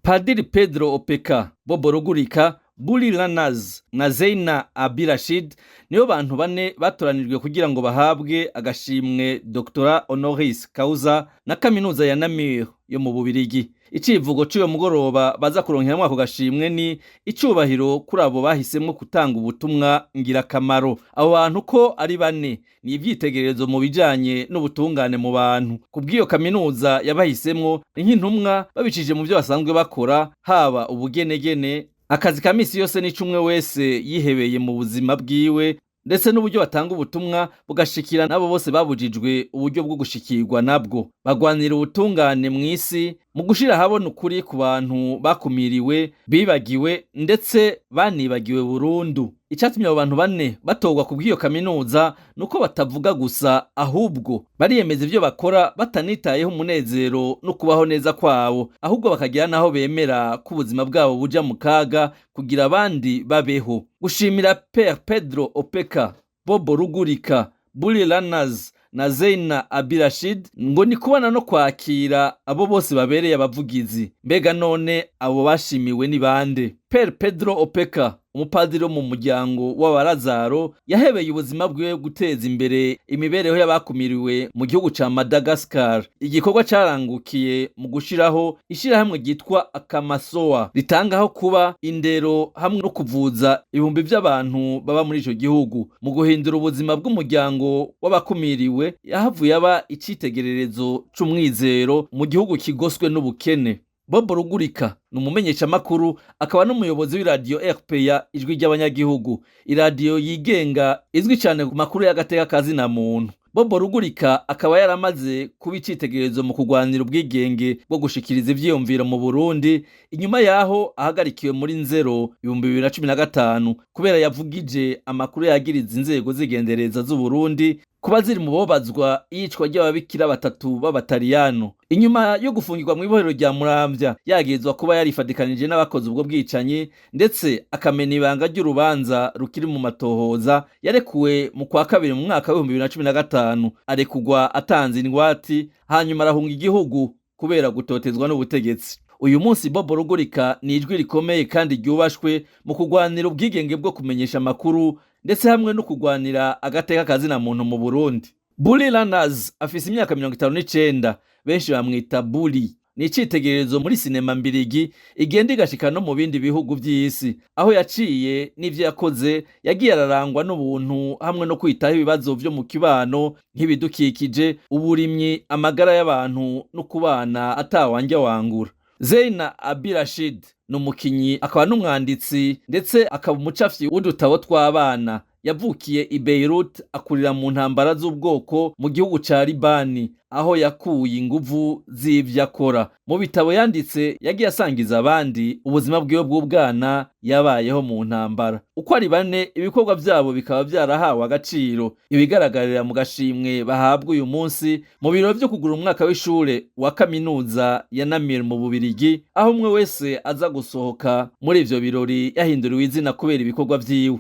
Padiri Pedro Opeka, Bobo Rugurika, Buli Lanaz na Zeina Abirashid nibo bantu bane batoranijwe kugira ngo bahabwe agashimwe Doctorat Honoris Causa na kaminuza ya Namur yo mu Bubirigi. Icivugo c'uyo mugoroba baza kuronkeramwo ako gashimwe ni icubahiro kuri abo bahisemwo gutanga ubutumwa ngirakamaro. Abo bantu ko ari bane ni ivyitegererezo mu bijanye n'ubutungane mu bantu. Kubw'iyo kaminuza yabahisemwo nk'intumwa babicishije mu vyo basanzwe bakora, haba ubugenegene, akazi ka misi yose n'icumwe wese yihebeye mu buzima bwiwe, ndetse n'uburyo batanga ubutumwa bugashikira n'abo bose babujijwe uburyo bwo gushikirwa nabwo. Bagwanira ubutungane mw'isi mu gushira habona ukuri ku bantu bakumiriwe, bibagiwe, ndetse banibagiwe burundu. Icatumye abo bantu bane batorwa kubw'iyo kaminuza nuko batavuga gusa, ahubwo bariyemeza ivyo bakora batanitayeho umunezero no kubaho neza kwabo, ahubwo bakagira naho bemera ko ubuzima bwabo buja mu kaga kugira abandi babeho. Gushimira Père Pedro Opeka, Bobo Rugurika, Buli Lanaz na Zeina Abirashid ngo ni kubana no kwakira abo bose babereye abavugizi. Mbega none abo bashimiwe ni bande? Père Pedro Opeka, umupadiri wo mu muryango w'Abarazaro, yahebeye ubuzima bwiwe guteza imbere imibereho y'abakumiriwe mu gihugu ca Madagascar. Igikorwa carangukiye mu gushiraho ishirahamwe ryitwa Akamasoa ritangaho kuba, indero hamwe no kuvuza ibihumbi vy'abantu baba muri ico gihugu. Mu guhindura ubuzima bw'umuryango w'abakumiriwe, yahavuye aba icitegererezo c'umwizero mu gihugu kigoswe n'ubukene. Bobo Rugurika ni umumenyeshamakuru, akaba n'umuyobozi w'iradiyo RPA ijwi ry'abanyagihugu, iradiyo yigenga izwi cane ku makuru y'agateka kazina muntu. Bobo Rugurika akaba yaramaze kuba icitegererezo mu kugwanira ubwigenge bwo gushikiriza ivyiyumviro mu Burundi, inyuma yaho ahagarikiwe muri Nzero 2015 kubera yavugije amakuru yagiriza inzego z'igendereza z'u Burundi kuba ziri mu bobazwa iyicwa ry'ababikira batatu b'Abataliyano. Inyuma yo gufungirwa mu ibohero rya Muramvya, yagirizwa kuba yarifadikanije n'abakoze ubwo bwicanyi, ndetse akamena ibanga ry'urubanza rukiri mu matohoza, yarekuwe mu kwa kabiri mu mwaka wa 2015, arekugwa atanze ingwati, hanyuma arahunga igihugu kubera gutotezwa n'ubutegetsi. Uyu munsi Bobo Rugurika ni ijwi rikomeye kandi ryubashwe mu kugwanira ubwigenge bwo kumenyesha amakuru, ndetse hamwe no kugwanira agateka kazina muntu mu Burundi. Buli Lanaz afise imyaka 59, benshi bamwita Buli. Ni icitegererezo muri sinema mbirigi igenda igashika no mu bindi bihugu vy'isi. Aho yaciye n'ivyo yakoze, yagiye ararangwa n'ubuntu hamwe no kwitaho ibibazo vyo mu kibano nk'ibidukikije, uburimyi, amagara y'abantu no kubana atawanja wangura. Zeina Abirashid ni umukinyi, akaba n'umwanditsi, ndetse akaba umucafyi w'udutabo tw'abana. Yavukiye i Beirut, akurira mu ntambara z'ubwoko mu gihugu ca Libani, aho yakuye inguvu z'ivyo akora. Mu bitabo yanditse, yagiye asangiza abandi ubuzima bwiwe bw'ubwana yabayeho mu ntambara. Uko ari bane, ibikorwa vyabo bikaba vyarahawe agaciro, ibigaragarira mu gashimwe bahabwa uyu munsi mu biro vyo kugura umwaka w'ishure wa kaminuza ya Namur mu Bubirigi, aho umwe wese aza gusohoka muri ivyo birori yahinduriwe izina kubera ibikorwa vyiwe.